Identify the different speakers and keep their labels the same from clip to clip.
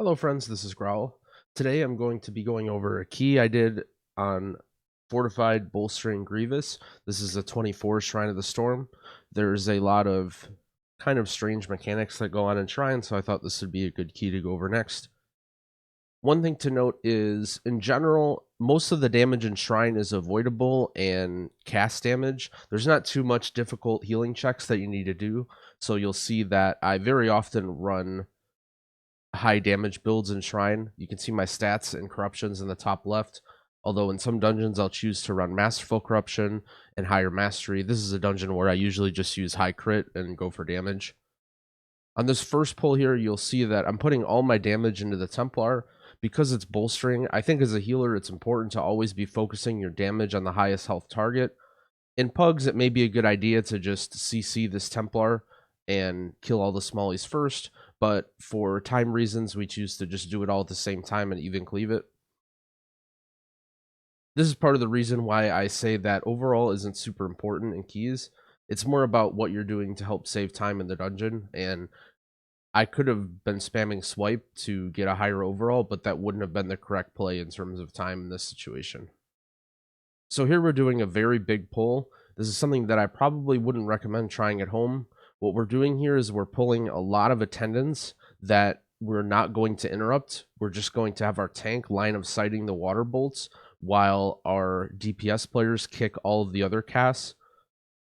Speaker 1: Hello friends, this is Growl. Today I'm going to be going over a key I did on Fortified Bolstering Grievous. This is a 24 Shrine of the Storm. There's a lot of kind of strange mechanics that go on in Shrine, so I thought this would be a good key to go over next. One thing to note is, in general, most of the damage in Shrine is avoidable and cast damage. There's not too much difficult healing checks that you need to do, so you'll see that I very often run high damage builds in Shrine. You can see my stats and corruptions in the top left. Although in some dungeons I'll choose to run Masterful Corruption and higher Mastery. This is a dungeon where I usually just use high crit and go for damage. On this first pull here, you'll see that I'm putting all my damage into the Templar. Because it's bolstering, I think as a healer it's important to always be focusing your damage on the highest health target. In Pugs, it may be a good idea to just CC this Templar and kill all the smallies first, but for time reasons, we choose to just do it all at the same time and even cleave it. This is part of the reason why I say that overall isn't super important in keys. It's more about what you're doing to help save time in the dungeon, and I could have been spamming swipe to get a higher overall, but that wouldn't have been the correct play in terms of time in this situation. So here we're doing a very big pull. This is something that I probably wouldn't recommend trying at home. What we're doing here is we're pulling a lot of attendants that we're not going to interrupt. We're just going to have our tank line of sighting the water bolts while our DPS players kick all of the other casts.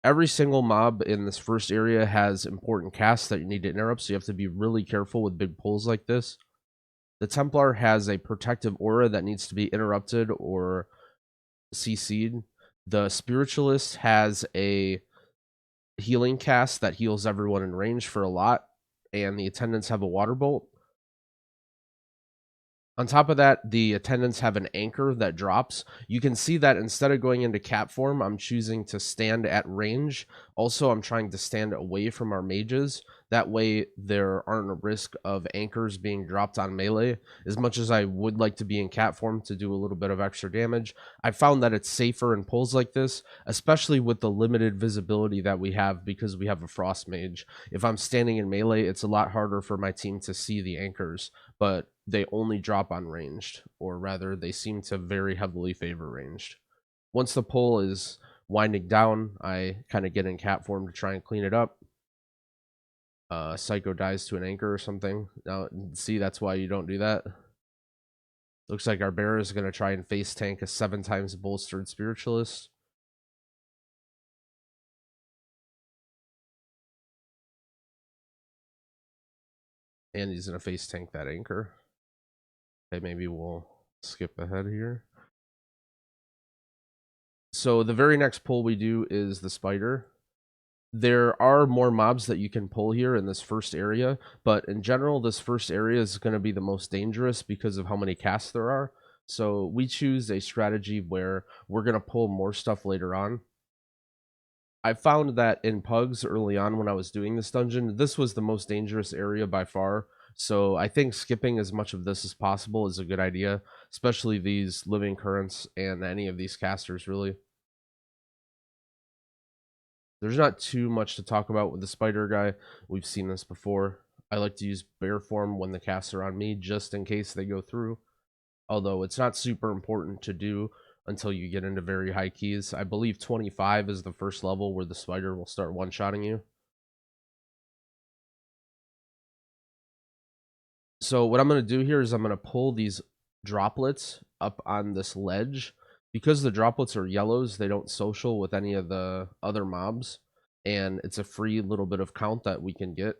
Speaker 1: Every single mob in this first area has important casts that you need to interrupt, so you have to be really careful with big pulls like this. The Templar has a protective aura that needs to be interrupted or CC'd. The Spiritualist has a healing cast that heals everyone in range for a lot, and the attendants have a water bolt. On top of that, the attendants have an anchor that drops. You can see that instead of going into cap form, I'm choosing to stand at range. Also, I'm trying to stand away from our mages. That way, there aren't a risk of anchors being dropped on melee. As much as I would like to be in cap form to do a little bit of extra damage, I found that it's safer in pulls like this, especially with the limited visibility that we have because we have a frost mage. If I'm standing in melee, it's a lot harder for my team to see the anchors, but they only drop on ranged, or rather, they seem to very heavily favor ranged. Once the pull is winding down, I kind of get in cat form to try and clean it up. Psycho dies to an anchor or something. Now, see, that's why you don't do that. Looks like our bear is going to try and face tank a 7 times bolstered Spiritualist. And he's going to face tank that anchor. Okay, maybe we'll skip ahead here. So the very next pull we do is the spider. There are more mobs that you can pull here in this first area, but in general, this first area is going to be the most dangerous because of how many casts there are. So we choose a strategy where we're going to pull more stuff later on. I found that in Pugs early on when I was doing this dungeon, this was the most dangerous area by far. So I think skipping as much of this as possible is a good idea, especially these living currents and any of these casters, really. There's not too much to talk about with the spider guy. We've seen this before. I like to use bear form when the casts are on me, just in case they go through. Although it's not super important to do until you get into very high keys. I believe 25 is the first level where the spider will start one-shotting you. So what I'm going to do here is I'm going to pull these droplets up on this ledge. Because the droplets are yellows, they don't social with any of the other mobs, and it's a free little bit of count that we can get.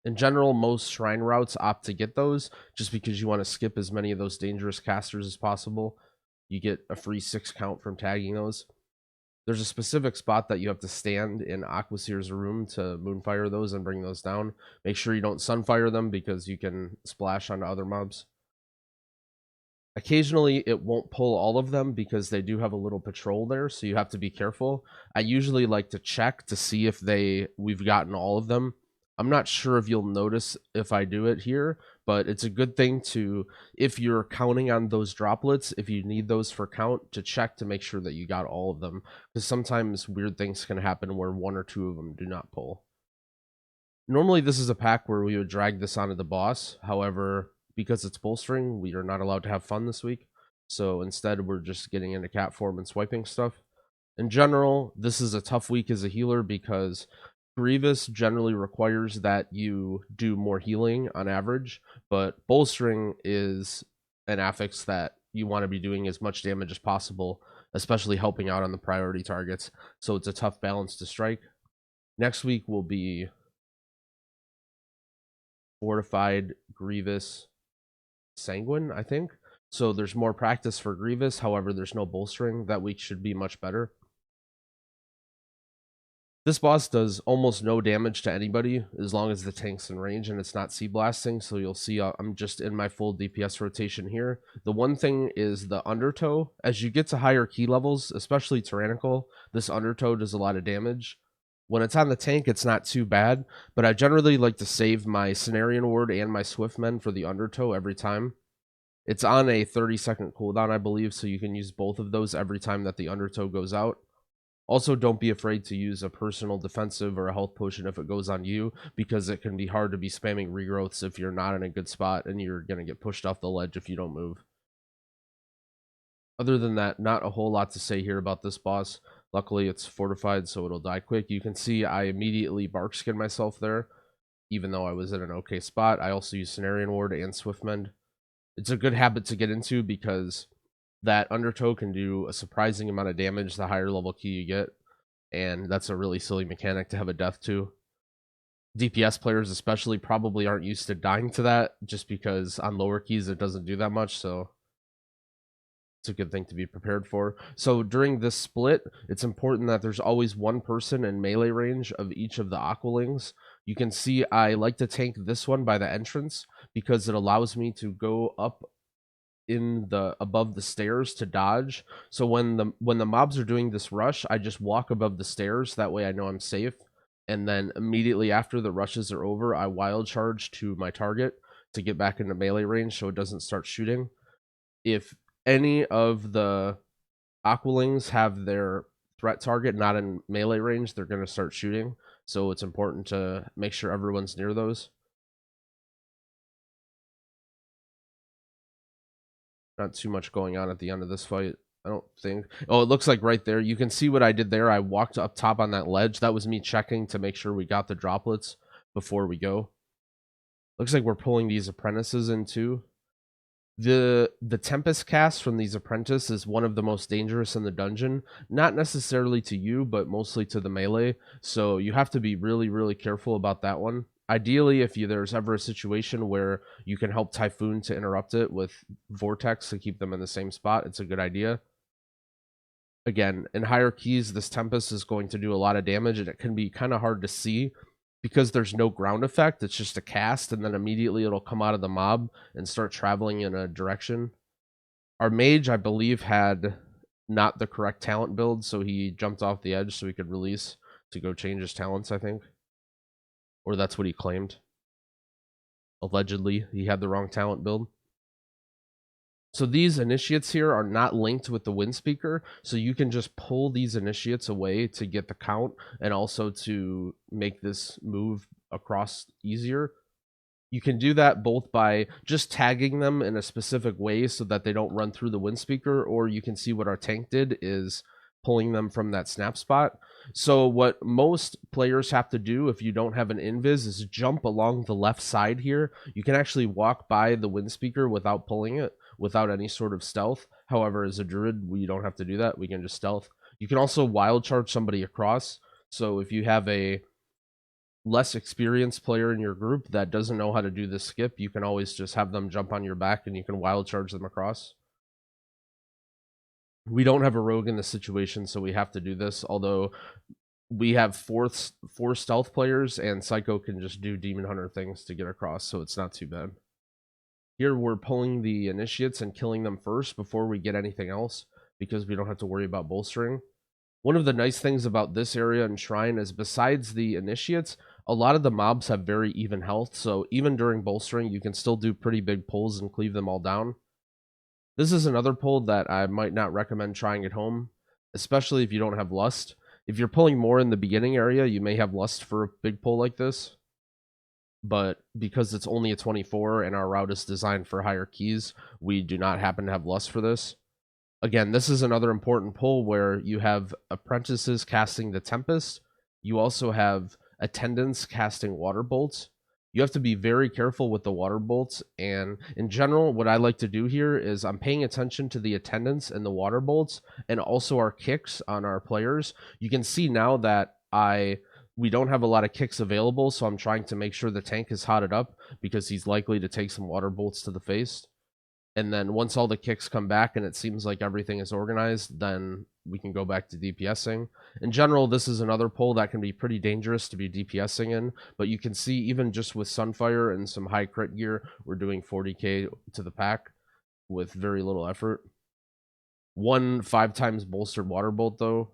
Speaker 1: In general, most shrine routes opt to get those just because you want to skip as many of those dangerous casters as possible. You get a free 6 count from tagging those. There's a specific spot that you have to stand in Aquasir's room to moonfire those and bring those down. Make sure you don't sunfire them because you can splash onto other mobs. Occasionally, it won't pull all of them because they do have a little patrol there, so you have to be careful. I usually like to check to see if we've gotten all of them. I'm not sure if you'll notice if I do it here, but it's a good thing to, if you're counting on those droplets, if you need those for count, to check to make sure that you got all of them, because sometimes weird things can happen where 1 or 2 of them do not pull. Normally, this is a pack where we would drag this onto the boss. However, because it's bolstering, we are not allowed to have fun this week. So instead, we're just getting into cat form and swiping stuff. In general, this is a tough week as a healer because Grievous generally requires that you do more healing on average, but bolstering is an affix that you want to be doing as much damage as possible, especially helping out on the priority targets. So it's a tough balance to strike. Next week will be Fortified, Grievous, Sanguine, I think. So there's more practice for Grievous. However, there's no bolstering. That week should be much better. This boss does almost no damage to anybody as long as the tank's in range and it's not sea blasting. So you'll see I'm just in my full DPS rotation here. The one thing is the undertow. As you get to higher key levels, especially tyrannical, this undertow does a lot of damage. When it's on the tank, it's not too bad, but I generally like to save my Cenarian Ward and my Swiftmen for the undertow every time. It's on a 30-second cooldown, I believe, so you can use both of those every time that the undertow goes out. Also, don't be afraid to use a personal defensive or a health potion if it goes on you, because it can be hard to be spamming regrowths if you're not in a good spot and you're going to get pushed off the ledge if you don't move. Other than that, not a whole lot to say here about this boss. Luckily, it's fortified, so it'll die quick. You can see I immediately bark skin myself there, even though I was in an okay spot. I also use Cenarian Ward and Swiftmend. It's a good habit to get into because that undertow can do a surprising amount of damage the higher level key you get, and that's a really silly mechanic to have a death to. DPS players especially probably aren't used to dying to that, just because on lower keys it doesn't do that much, so it's a good thing to be prepared for. So during this split, it's important that there's always one person in melee range of each of the Aqualings. You can see I like to tank this one by the entrance because it allows me to go up in the above the stairs to dodge. So when the mobs are doing this rush, I just walk above the stairs. That way I know I'm safe. And then immediately after the rushes are over, I wild charge to my target to get back into melee range so it doesn't start shooting. If any of the Aqualings have their threat target not in melee range, they're going to start shooting. So it's important to make sure everyone's near those. Not too much going on at the end of this fight, I don't think. Oh, it looks like right there. You can see what I did there. I walked up top on that ledge. That was me checking to make sure we got the droplets before we go. Looks like we're pulling these apprentices in too. The Tempest cast from these apprentices is one of the most dangerous in the dungeon. Not necessarily to you, but mostly to the melee. So you have to be really, really careful about that one. Ideally, if there's ever a situation where you can help Typhoon to interrupt it with Vortex to keep them in the same spot, it's a good idea. Again, in higher keys, this Tempest is going to do a lot of damage, and it can be kind of hard to see because there's no ground effect. It's just a cast, and then immediately it'll come out of the mob and start traveling in a direction. Our mage, I believe, had not the correct talent build, so he jumped off the edge so he could release to go change his talents, I think. Or that's what he claimed. Allegedly, he had the wrong talent build. So these initiates here are not linked with the wind speaker, so you can just pull these initiates away to get the count and also to make this move across easier. You can do that both by just tagging them in a specific way so that they don't run through the wind speaker, or you can see what our tank did is pulling them from that snap spot. So what most players have to do if you don't have an invis is jump along the left side here. You can actually walk by the wind speaker without pulling it, without any sort of stealth. However, as a druid, we don't have to do that. We can just stealth. You can also wild charge somebody across. So if you have a less experienced player in your group that doesn't know how to do this skip, you can always just have them jump on your back and you can wild charge them across. We don't have a rogue in this situation, so we have to do this, although we have four stealth players and Psycho can just do Demon Hunter things to get across, so it's not too bad. Here we're pulling the initiates and killing them first before we get anything else, because we don't have to worry about bolstering. One of the nice things about this area and Shrine is besides the initiates, a lot of the mobs have very even health, so even during bolstering, you can still do pretty big pulls and cleave them all down. This is another pull that I might not recommend trying at home, especially if you don't have Lust. If you're pulling more in the beginning area, you may have Lust for a big pull like this. but because it's only a 24 and our route is designed for higher keys, we do not happen to have lust for this. Again, this is another important pull where you have apprentices casting the Tempest. You also have attendants casting water bolts. You have to be very careful with the water bolts. And in general, what I like to do here is I'm paying attention to the attendants and the water bolts and also our kicks on our players. You can see now that we don't have a lot of kicks available, so I'm trying to make sure the tank is hotted up because he's likely to take some water bolts to the face. And then once all the kicks come back and it seems like everything is organized, then we can go back to DPSing. In general, this is another pull that can be pretty dangerous to be DPSing in, but you can see even just with Sunfire and some high crit gear, we're doing 40k to the pack with very little effort. 5 times bolstered water bolt though.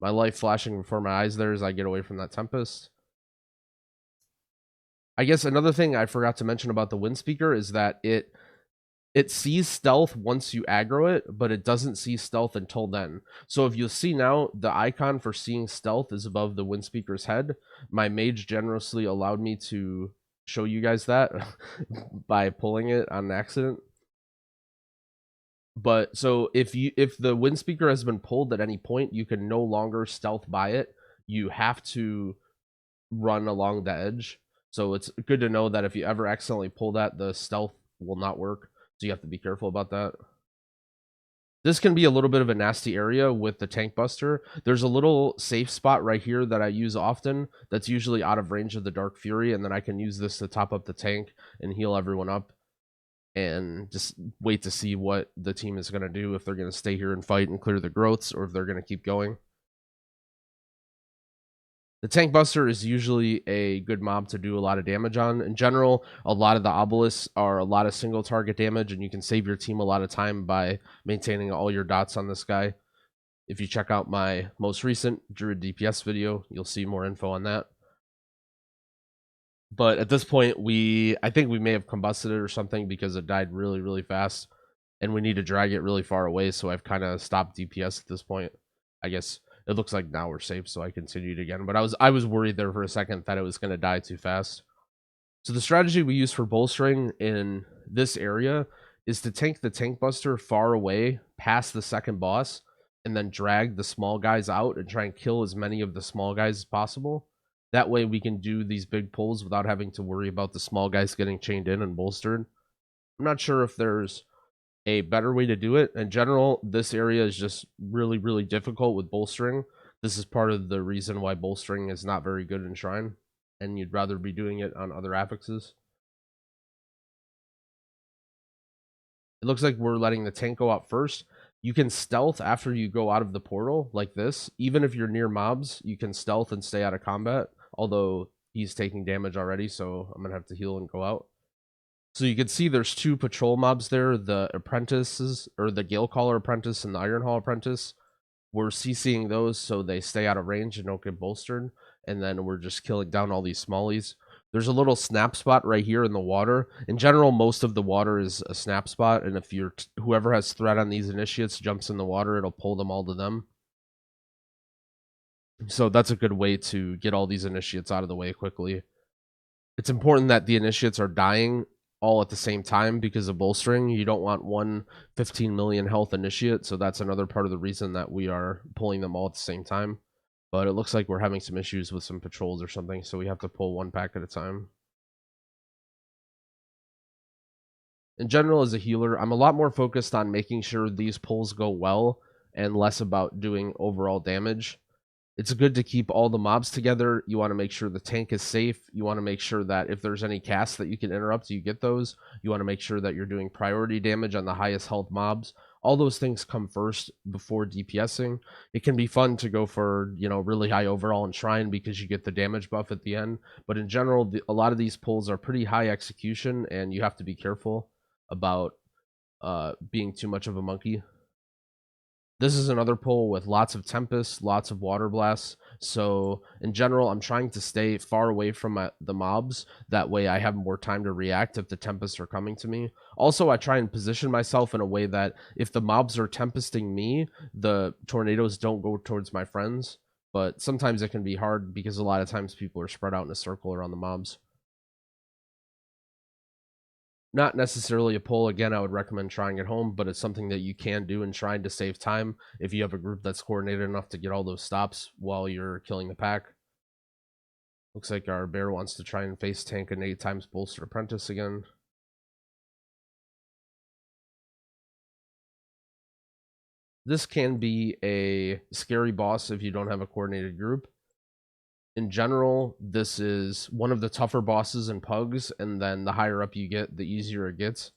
Speaker 1: My life flashing before my eyes there as I get away from that Tempest. I guess another thing I forgot to mention about the Wind Speaker is that it sees stealth once you aggro it, but it doesn't see stealth until then. So if you'll see now, the icon for seeing stealth is above the Wind Speaker's head. My mage generously allowed me to show you guys that by pulling it on accident. But so if the Wind Speaker has been pulled at any point, you can no longer stealth by it. You have to run along the edge. So it's good to know that if you ever accidentally pull that, the stealth will not work. So you have to be careful about that. This can be a little bit of a nasty area with the Tank Buster. There's a little safe spot right here that I use often that's usually out of range of the Dark Fury, and then I can use this to top up the tank and heal everyone up and just wait to see what the team is going to do, if they're going to stay here and fight and clear the growths or if they're going to keep going. The Tank Buster is usually a good mob to do a lot of damage on. In general, a lot of the obelisks are a lot of single target damage, and you can save your team a lot of time by maintaining all your dots on this guy. If you check out my most recent Druid DPS video, you'll see more info on that. But at this point, I think we may have combusted it or something because it died really, really fast, and we need to drag it really far away, so I've kind of stopped DPS at this point. I guess it looks like now we're safe, so I continued again. But I was worried there for a second that it was going to die too fast. So the strategy we use for bolstering in this area is to tank the Tank Buster far away past the second boss and then drag the small guys out and try and kill as many of the small guys as possible. That way we can do these big pulls without having to worry about the small guys getting chained in and bolstered. I'm not sure if there's a better way to do it. In general, this area is just really, really difficult with bolstering. This is part of the reason why bolstering is not very good in Shrine, and you'd rather be doing it on other affixes. It looks like we're letting the tank go out first. You can stealth after you go out of the portal like this. Even if you're near mobs, you can stealth and stay out of combat, although he's taking damage already, so I'm going to have to heal and go out. So you can see there's 2 patrol mobs there, the apprentices, or the Galecaller apprentice and the Ironhall apprentice. We're CCing those so they stay out of range and don't get bolstered, and then we're just killing down all these smallies. There's a little snap spot right here in the water. In general, most of the water is a snap spot, and if whoever has threat on these initiates jumps in the water, it'll pull them all to them. So that's a good way to get all these initiates out of the way quickly. It's important that the initiates are dying all at the same time because of bolstering. You don't want one 15 million health initiate, so that's another part of the reason that we are pulling them all at the same time. But it looks like we're having some issues with some patrols or something, so we have to pull one pack at a time. In general, as a healer, I'm a lot more focused on making sure these pulls go well and less about doing overall damage. It's good to keep all the mobs together. You want to make sure the tank is safe. You want to make sure that if there's any casts that you can interrupt, you get those. You want to make sure that you're doing priority damage on the highest health mobs. All those things come first before DPSing. It can be fun to go for, really high overall in Shrine because you get the damage buff at the end. But in general, a lot of these pulls are pretty high execution, and you have to be careful about being too much of a monkey. This is another pull with lots of Tempest, lots of Water Blasts. So in general, I'm trying to stay far away from the mobs. That way I have more time to react if the Tempests are coming to me. Also, I try and position myself in a way that if the mobs are Tempesting me, the tornadoes don't go towards my friends. But sometimes it can be hard because a lot of times people are spread out in a circle around the mobs. Not necessarily a pull. Again, I would recommend trying at home, but it's something that you can do and trying to save time if you have a group that's coordinated enough to get all those stops while you're killing the pack. Looks like our bear wants to try and face tank an 8 times bolster apprentice again. This can be a scary boss if you don't have a coordinated group. In general, this is one of the tougher bosses in Pugs, and then the higher up you get, the easier it gets.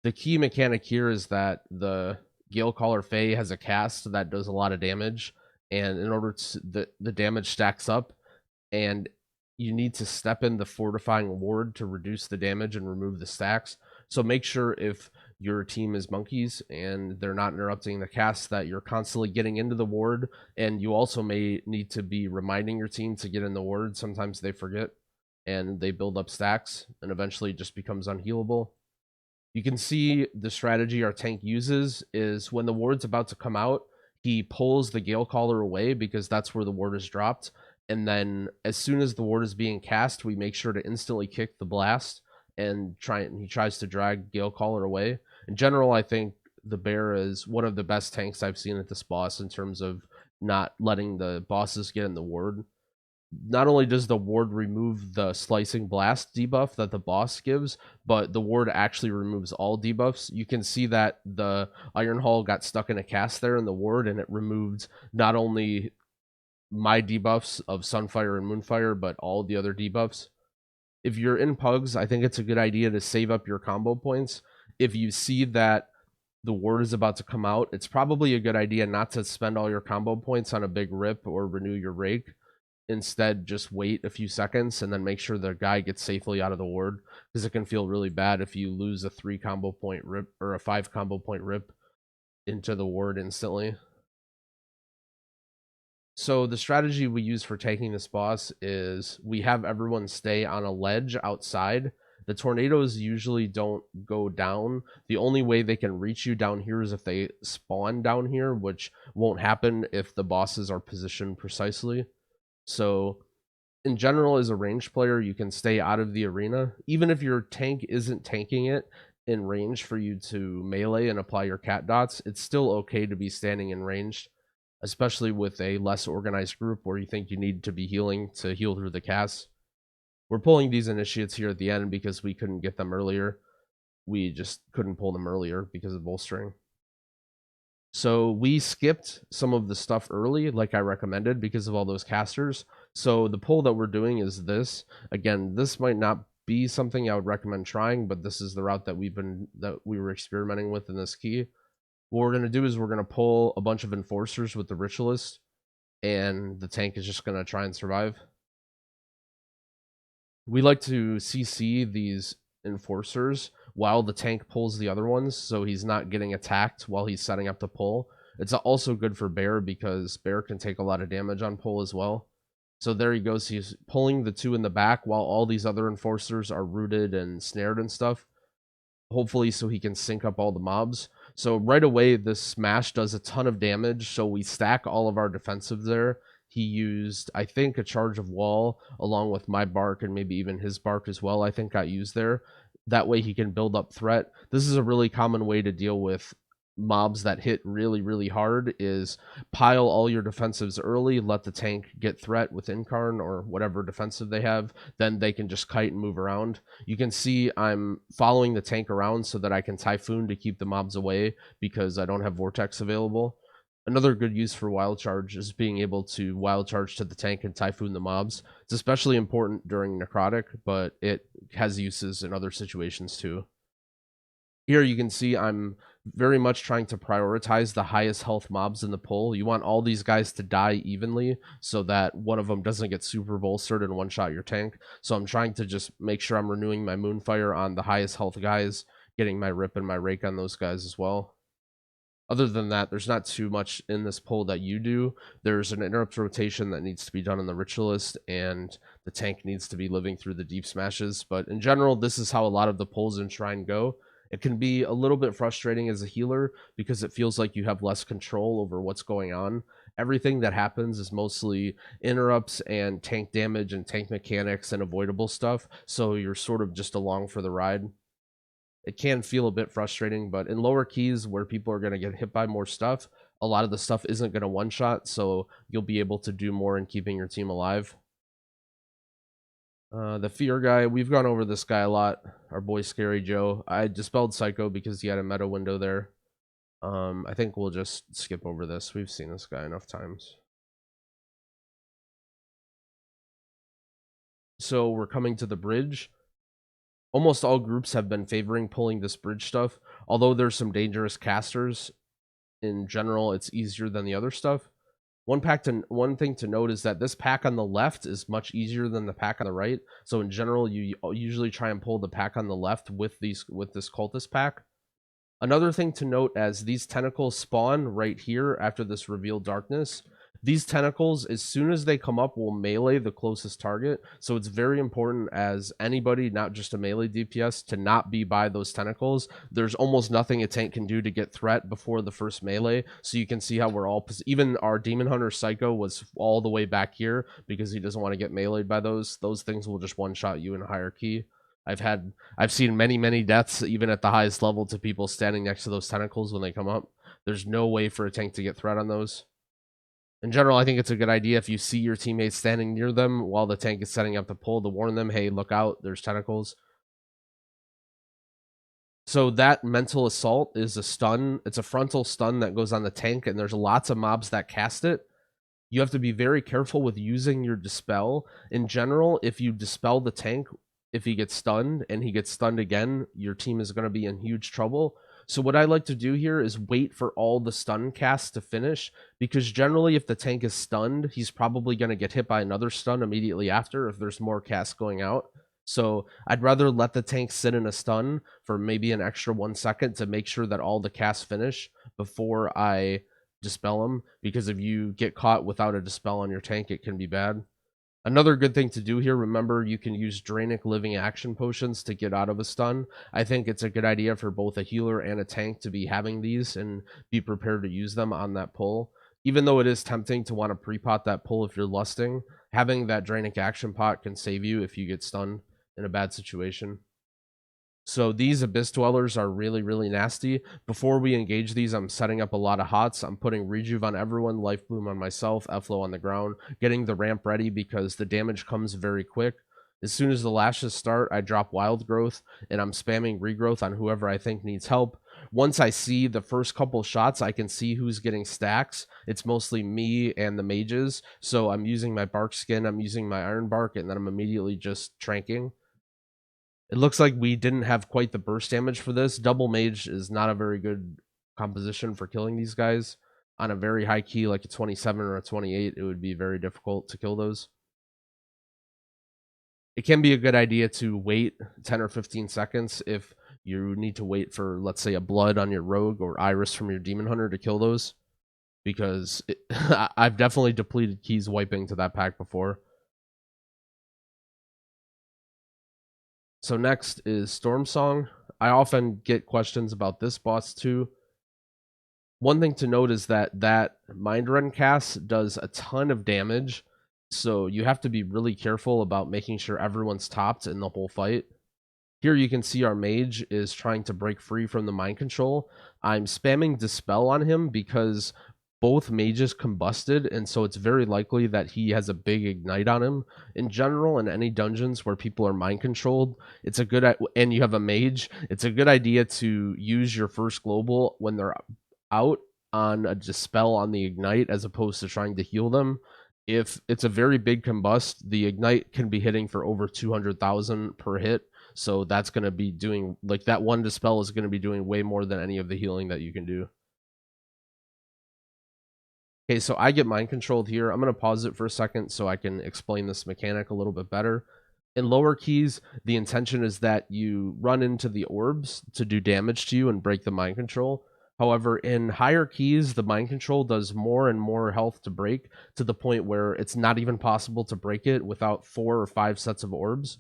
Speaker 1: The key mechanic here is that the Galecaller Fae has a cast that does a lot of damage, and in order to the damage stacks up, and you need to step in the fortifying ward to reduce the damage and remove the stacks. So make sure if your team is monkeys and they're not interrupting the cast that you're constantly getting into the ward, and you also may need to be reminding your team to get in the ward. Sometimes they forget and they build up stacks and eventually it just becomes unhealable. You can see the strategy our tank uses is when the ward's about to come out, he pulls the Galecaller away because that's where the ward is dropped. And then as soon as the ward is being cast, we make sure to instantly kick the blast and he tries to drag Galecaller away. In general, I think the bear is one of the best tanks I've seen at this boss in terms of not letting the bosses get in the ward. Not only does the ward remove the slicing blast debuff that the boss gives, but the ward actually removes all debuffs. You can see that the Iron Hall got stuck in a cast there in the ward, and it removed not only my debuffs of Sunfire and Moonfire, but all the other debuffs. If you're in Pugs, I think it's a good idea to save up your combo points. If you see that the ward is about to come out, it's probably a good idea not to spend all your combo points on a big rip or renew your rake. Instead, just wait a few seconds and then make sure the guy gets safely out of the ward, because it can feel really bad if you lose a 3 combo point rip or a 5 combo point rip into the ward instantly. So the strategy we use for taking this boss is we have everyone stay on a ledge outside. The tornadoes usually don't go down. The only way they can reach you down here is if they spawn down here, which won't happen if the bosses are positioned precisely. So in general, as a ranged player, you can stay out of the arena. Even if your tank isn't tanking it in range for you to melee and apply your cat dots, it's still okay to be standing in range, especially with a less organized group where you think you need to be healing to heal through the cast. We're pulling these initiates here at the end because we couldn't get them earlier. We just couldn't pull them earlier because of bolstering. So we skipped some of the stuff early, like I recommended, because of all those casters. So the pull that we're doing is this. Again, this might not be something I would recommend trying, but this is the route that we were experimenting with in this key. What we're gonna do is we're gonna pull a bunch of enforcers with the ritualist, and the tank is just gonna try and survive. We like to CC these enforcers while the tank pulls the other ones, so he's not getting attacked while he's setting up the pull. It's also good for bear because bear can take a lot of damage on pull as well. So there he goes. He's pulling the 2 in the back while all these other enforcers are rooted and snared and stuff. Hopefully so he can sync up all the mobs. So right away, this smash does a ton of damage. So we stack all of our defensive there. He used, I think, a charge of wall along with my bark and maybe even his bark as well, I think got used there. That way he can build up threat. This is a really common way to deal with mobs that hit really, really hard is pile all your defensives early, let the tank get threat with Incarn or whatever defensive they have, then they can just kite and move around. You can see I'm following the tank around so that I can Typhoon to keep the mobs away because I don't have Vortex available. Another good use for Wild Charge is being able to Wild Charge to the tank and Typhoon the mobs. It's especially important during Necrotic, but it has uses in other situations too. Here you can see I'm very much trying to prioritize the highest health mobs in the pull. You want all these guys to die evenly so that one of them doesn't get super bolstered and one-shot your tank. So I'm trying to just make sure I'm renewing my Moonfire on the highest health guys, getting my Rip and my Rake on those guys as well. Other than that, there's not too much in this pull that you do. There's an interrupt rotation that needs to be done in the Ritualist, and the tank needs to be living through the deep smashes. But in general, this is how a lot of the pulls in Shrine go. It can be a little bit frustrating as a healer because it feels like you have less control over what's going on. Everything that happens is mostly interrupts and tank damage and tank mechanics and avoidable stuff, so you're sort of just along for the ride. it can feel a bit frustrating, but in lower keys where people are going to get hit by more stuff, a lot of the stuff isn't going to one-shot, so you'll be able to do more in keeping your team alive. The fear guy, we've gone over this guy a lot. Our boy Scary Joe. I dispelled Psycho because he had a meta window there. I think we'll just skip over this. We've seen this guy enough times. So we're coming to the bridge. Almost all groups have been favoring pulling this bridge stuff. Although there's some dangerous casters, in general, it's easier than the other stuff. One thing to note is that this pack on the left is much easier than the pack on the right. So in general, you usually try and pull the pack on the left with this cultist pack. Another thing to note, as these tentacles spawn right here after this revealed darkness, these tentacles, as soon as they come up, will melee the closest target. So it's very important, as anybody, not just a melee DPS, to not be by those tentacles. There's almost nothing a tank can do to get threat before the first melee. So you can see how we're all, even our Demon Hunter Psycho was all the way back here because he doesn't want to get meleeed by those. Those things will just one-shot you in a higher key. I've seen many deaths, even at the highest level, to people standing next to those tentacles when they come up. There's no way for a tank to get threat on those. In general, I think it's a good idea if you see your teammates standing near them while the tank is setting up the pull, to warn them, hey, look out, there's tentacles. So that mental assault is a stun. It's a frontal stun that goes on the tank, and there's lots of mobs that cast it. You have to be very careful with using your dispel. In general, if you dispel the tank, if he gets stunned and he gets stunned again, your team is going to be in huge trouble. So what I like to do here is wait for all the stun casts to finish, because generally if the tank is stunned, he's probably going to get hit by another stun immediately after if there's more casts going out. So I'd rather let the tank sit in a stun for maybe an extra 1 second to make sure that all the casts finish before I dispel him, because if you get caught without a dispel on your tank, it can be bad. Another good thing to do here, remember, you can use Drainic Living Action Potions to get out of a stun. I think it's a good idea for both a healer and a tank to be having these and be prepared to use them on that pull. Even though it is tempting to want to pre-pot that pull if you're lusting, having that Drainic Action Pot can save you if you get stunned in a bad situation. So these Abyss Dwellers are really nasty. Before we engage these, I'm setting up a lot of hots. I'm putting Rejuve on everyone, Life Bloom on myself, Efflow on the ground, getting the ramp ready because the damage comes very quick. As soon as the lashes start, I drop Wild Growth, and I'm spamming Regrowth on whoever I think needs help. Once I see the first couple shots, I can see who's getting stacks. It's mostly me and the mages, so I'm using my Bark Skin, I'm using my Iron Bark, and then I'm immediately just tranking. It looks like we didn't have quite the burst damage for this. Double Mage is not a very good composition for killing these guys. On a very high key, like a 27 or a 28, it would be very difficult to kill those. It can be a good idea to wait 10 or 15 seconds if you need to wait for, let's say, a blood on your rogue or iris from your demon hunter to kill those, because I've definitely depleted keys wiping to that pack before. So next is Storm Song. I often get questions about this boss too. One thing to note is that Mind Rend cast does a ton of damage, so you have to be really careful about making sure everyone's topped in the whole fight. Here you can see our mage is trying to break free from the mind control. I'm spamming Dispel on him because both mages combusted, and so it's very likely that he has a big ignite on him. In general, in any dungeons where people are mind controlled, it's a good, and you have a mage, it's a good idea to use your first global when they're out on a dispel on the ignite as opposed to trying to heal them. If it's a very big combust, the ignite can be hitting for over 200,000 per hit. So that's going to be doing, like, that one dispel is going to be doing way more than any of the healing that you can do. Okay, so I get mind controlled here. I'm going to pause it for a second so I can explain this mechanic a little bit better. In lower keys, the intention is that you run into the orbs to do damage to you and break the mind control. However, in higher keys, the mind control does more and more health to break, to the point where it's not even possible to break it without 4 or 5 sets of orbs.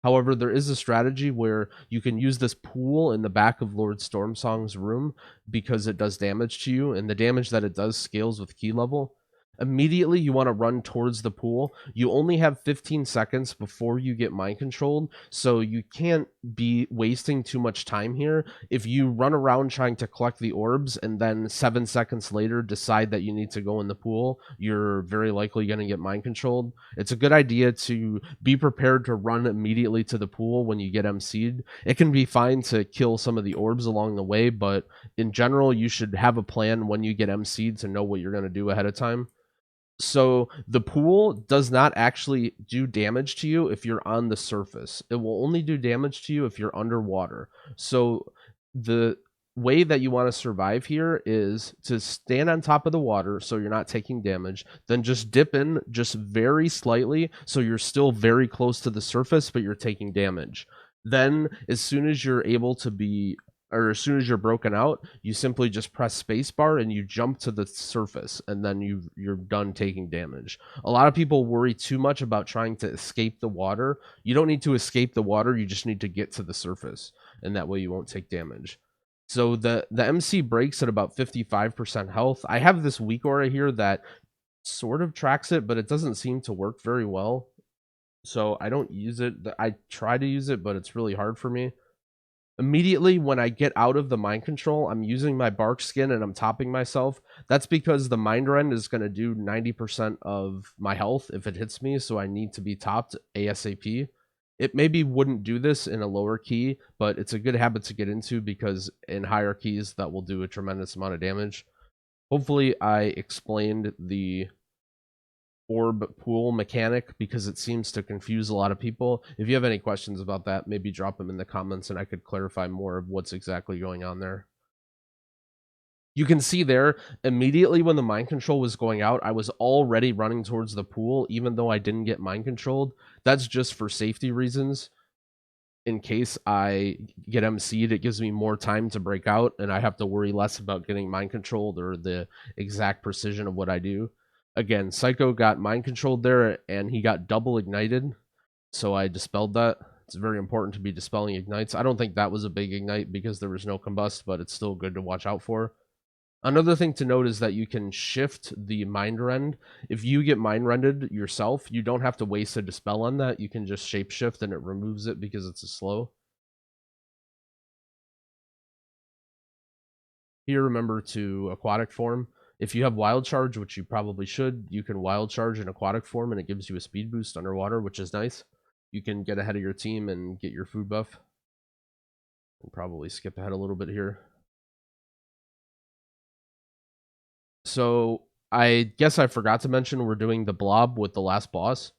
Speaker 1: However, there is a strategy where you can use this pool in the back of Lord Stormsong's room because it does damage to you, and the damage that it does scales with key level. Immediately you want to run towards the pool. You only have 15 seconds before you get mind controlled, so you can't be wasting too much time here. If you run around trying to collect the orbs and then 7 seconds later decide that you need to go in the pool, you're very likely going to get mind controlled. It's a good idea to be prepared to run immediately to the pool when you get MC'd. It can be fine to kill some of the orbs along the way, but in general, you should have a plan when you get MC'd to know what you're going to do ahead of time. So the pool does not actually do damage to you if you're on the surface. It will only do damage to you if you're underwater. So the way that you want to survive here is to stand on top of the water so you're not taking damage, then just dip in just very slightly so you're still very close to the surface but you're taking damage. Then as soon as you're able to be, or as soon as you're broken out, you simply just press spacebar and you jump to the surface, and then you're done taking damage. A lot of people worry too much about trying to escape the water. You don't need to escape the water, you just need to get to the surface, and that way you won't take damage. So the MC breaks at about 55% health. I have this weak aura here that sort of tracks it, but it doesn't seem to work very well. So I don't use it. I try to use it, but it's really hard for me. Immediately when I get out of the mind control, I'm using my bark skin and I'm topping myself. That's because the mind rend is going to do 90% of my health if it hits me, so I need to be topped ASAP. It maybe wouldn't do this in a lower key, but it's a good habit to get into because in higher keys that will do a tremendous amount of damage. Hopefully I explained the orb pool mechanic because it seems to confuse a lot of people. If you have any questions about that, maybe drop them in the comments and I could clarify more of what's exactly going on there. You can see there, immediately when the mind control was going out, I was already running towards the pool, even though I didn't get mind controlled. That's just for safety reasons. In case I get MC'd, it gives me more time to break out, and I have to worry less about getting mind controlled or the exact precision of what I do. Again, Psycho got mind controlled there, and he got double ignited, so I dispelled that. It's very important to be dispelling ignites. I don't think that was a big ignite because there was no combust, but it's still good to watch out for. Another thing to note is that you can shift the mind rend. If you get mind rended yourself, you don't have to waste a dispel on that. You can just shapeshift and it removes it because it's a slow. Here, remember to aquatic form. If you have wild charge, which you probably should, you can wild charge in aquatic form and it gives you a speed boost underwater, which is nice. You can get ahead of your team and get your food buff. And probably skip ahead a little bit here. So I guess I forgot to mention we're doing the blob with the last boss.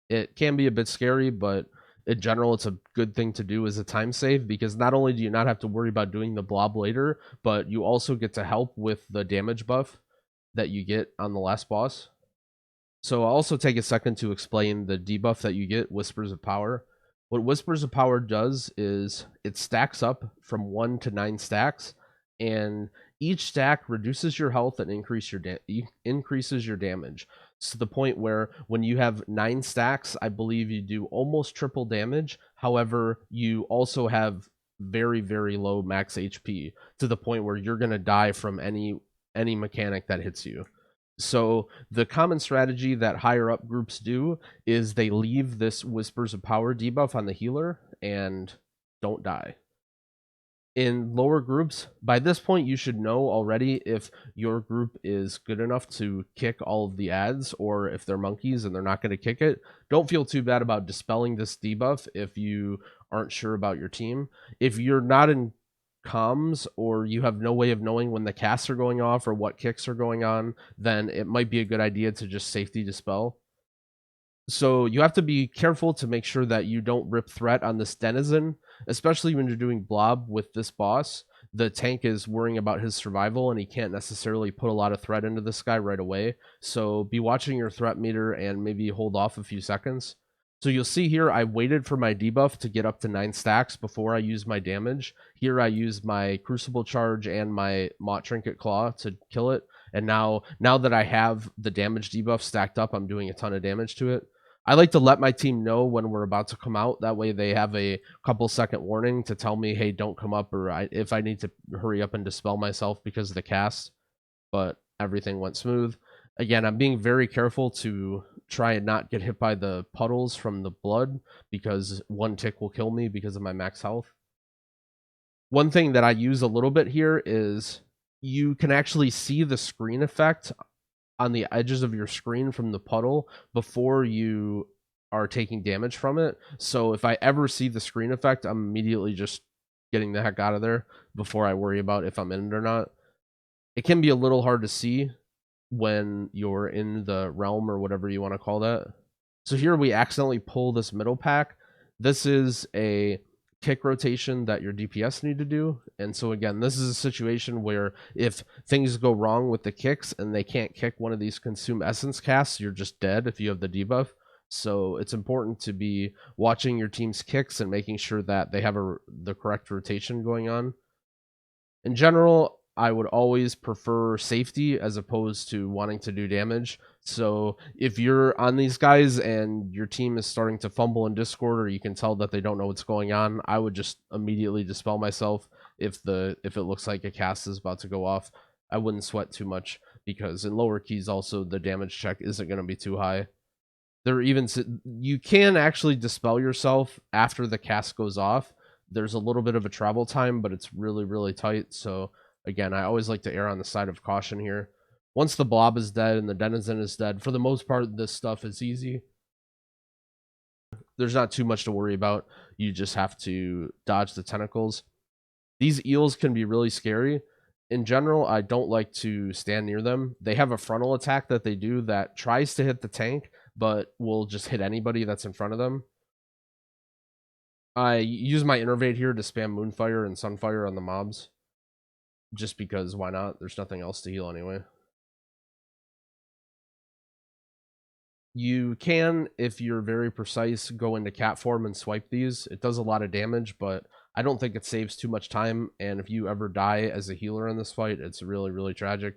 Speaker 1: It can be a bit scary, but in general, it's a good thing to do as a time save because not only do you not have to worry about doing the blob later, but you also get to help with the damage buff that you get on the last boss. So I'll also take a second to explain the debuff that you get, Whispers of Power. What Whispers of Power does is it stacks up from 1 to 9 stacks, and each stack reduces your health and increases your damage. To the point where when you have 9 stacks, I believe you do almost triple damage. However, you also have very, very low max HP to the point where you're going to die from any mechanic that hits you. So the common strategy that higher up groups do is they leave this Whispers of Power debuff on the healer and don't die. In lower groups, by this point you should know already if your group is good enough to kick all of the ads or if they're monkeys and they're not going to kick it. Don't feel too bad about dispelling this debuff if you aren't sure about your team. If you're not in comms or you have no way of knowing when the casts are going off or what kicks are going on, then it might be a good idea to just safety dispel. So you have to be careful to make sure that you don't rip threat on this denizen, especially when you're doing blob with this boss. The tank is worrying about his survival and he can't necessarily put a lot of threat into this guy right away. So be watching your threat meter and maybe hold off a few seconds. So you'll see here, I waited for my debuff to get up to 9 stacks before I use my damage. Here I use my Crucible Charge and my Mott Trinket Claw to kill it. And now that I have the damage debuff stacked up, I'm doing a ton of damage to it. I like to let my team know when we're about to come out. That way they have a couple second warning to tell me, hey, don't come up, or if I need to hurry up and dispel myself because of the cast. But everything went smooth. Again, I'm being very careful to try and not get hit by the puddles from the blood, because one tick will kill me because of my max health. One thing that I use a little bit here is you can actually see the screen effect on the edges of your screen from the puddle before you are taking damage from it. So if I ever see the screen effect, I'm immediately just getting the heck out of there before I worry about if I'm in it or not. It can be a little hard to see when you're in the realm or whatever you want to call that. So here we accidentally pull this middle pack. This is a kick rotation that your DPS need to do. And so again, this is a situation where if things go wrong with the kicks and they can't kick one of these consume essence casts, you're just dead if you have the debuff. So it's important to be watching your team's kicks and making sure that they have the correct rotation going on. In general, I would always prefer safety as opposed to wanting to do damage. So if you're on these guys and your team is starting to fumble in Discord, or you can tell that they don't know what's going on, I would just immediately dispel myself if it looks like a cast is about to go off. I wouldn't sweat too much, because in lower keys also the damage check isn't going to be too high. You can actually dispel yourself after the cast goes off. There's a little bit of a travel time, but it's really, really tight. So again, I always like to err on the side of caution here. Once the blob is dead and the denizen is dead, for the most part, this stuff is easy. There's not too much to worry about. You just have to dodge the tentacles. These eels can be really scary. In general, I don't like to stand near them. They have a frontal attack that they do that tries to hit the tank, but will just hit anybody that's in front of them. I use my Innervate here to spam Moonfire and Sunfire on the mobs, just because why not? There's nothing else to heal anyway. You can, if you're very precise, go into cat form and swipe these. It does a lot of damage, but I don't think it saves too much time, and if you ever die as a healer in this fight, it's really, really tragic.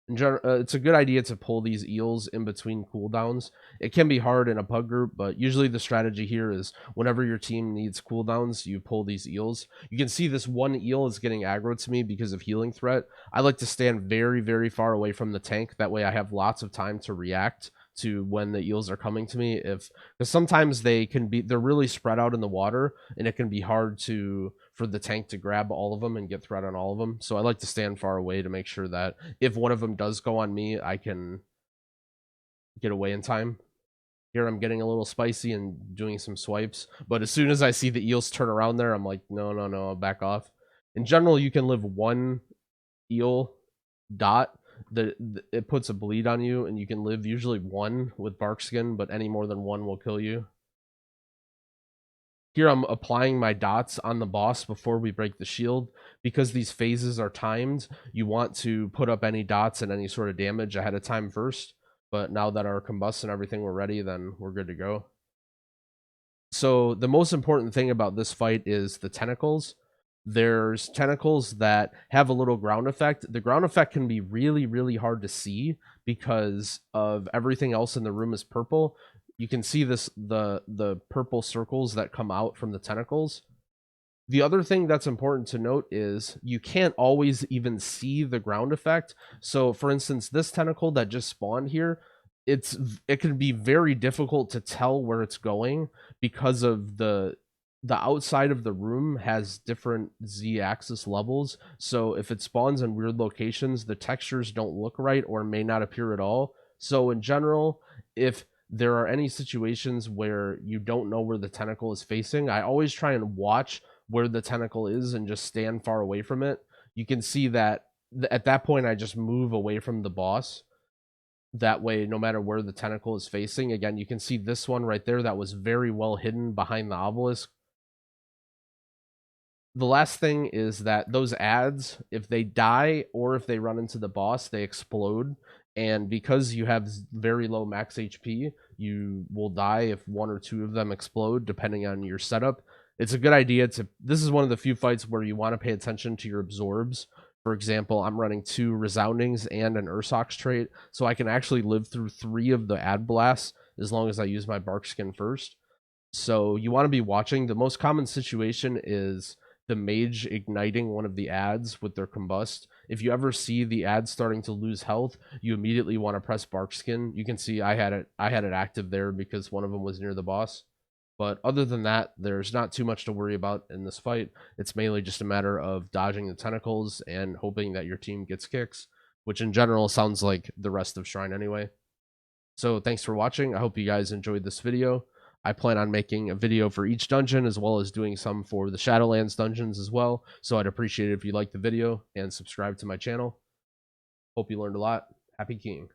Speaker 1: In general, it's a good idea to pull these eels in between cooldowns. It can be hard in a pug group, but usually the strategy here is whenever your team needs cooldowns, you pull these eels. You can see this one eel is getting aggro to me because of healing threat. I like to stand very, very far away from the tank. That way I have lots of time to react to when the eels are coming to me. Because sometimes they're really spread out in the water, and it can be hard for the tank to grab all of them and get threat on all of them. So I like to stand far away to make sure that if one of them does go on me, I can get away in time. Here I'm getting a little spicy and doing some swipes, but as soon as I see the eels turn around there, I'm like, no, back off. In general, you can live one eel dot. It puts a bleed on you, and you can live usually one with bark skin, but any more than one will kill you. Here I'm applying my dots on the boss before we break the shield. Because these phases are timed, you want to put up any dots and any sort of damage ahead of time first. But now that our combust and everything were ready, then we're good to go. So the most important thing about this fight is the tentacles. There's tentacles that have a little ground effect. The ground effect can be really, really hard to see because of everything else in the room is purple. You can see the purple circles that come out from the tentacles. The other thing that's important to note is you can't always even see the ground effect. So for instance, this tentacle that just spawned here, it can be very difficult to tell where it's going because of the outside of the room has different z-axis levels. So if it spawns in weird locations, the textures don't look right or may not appear at all. So in general, if there are any situations where you don't know where the tentacle is facing, I always try and watch where the tentacle is and just stand far away from it. You can see that at that point I just move away from the boss. That way, no matter where the tentacle is facing, again, you can see this one right there that was very well hidden behind the obelisk. The last thing is that those ads, if they die or if they run into the boss, they explode. And because you have very low max HP, you will die if one or two of them explode, depending on your setup. It's a good idea this is one of the few fights where you want to pay attention to your absorbs. For example, I'm running 2 resoundings and an Ursox trait, so I can actually live through 3 of the ad blasts as long as I use my bark skin first. So you want to be watching. The most common situation is the mage igniting one of the ads with their combust. If you ever see the ad starting to lose health, you immediately want to press Barkskin. You can see I had it active there because one of them was near the boss. But other than that, there's not too much to worry about in this fight. It's mainly just a matter of dodging the tentacles and hoping that your team gets kicks, which in general sounds like the rest of Shrine anyway. So thanks for watching. I hope you guys enjoyed this video. I plan on making a video for each dungeon as well as doing some for the Shadowlands dungeons as well. So I'd appreciate it if you liked the video and subscribe to my channel. Hope you learned a lot. Happy keying.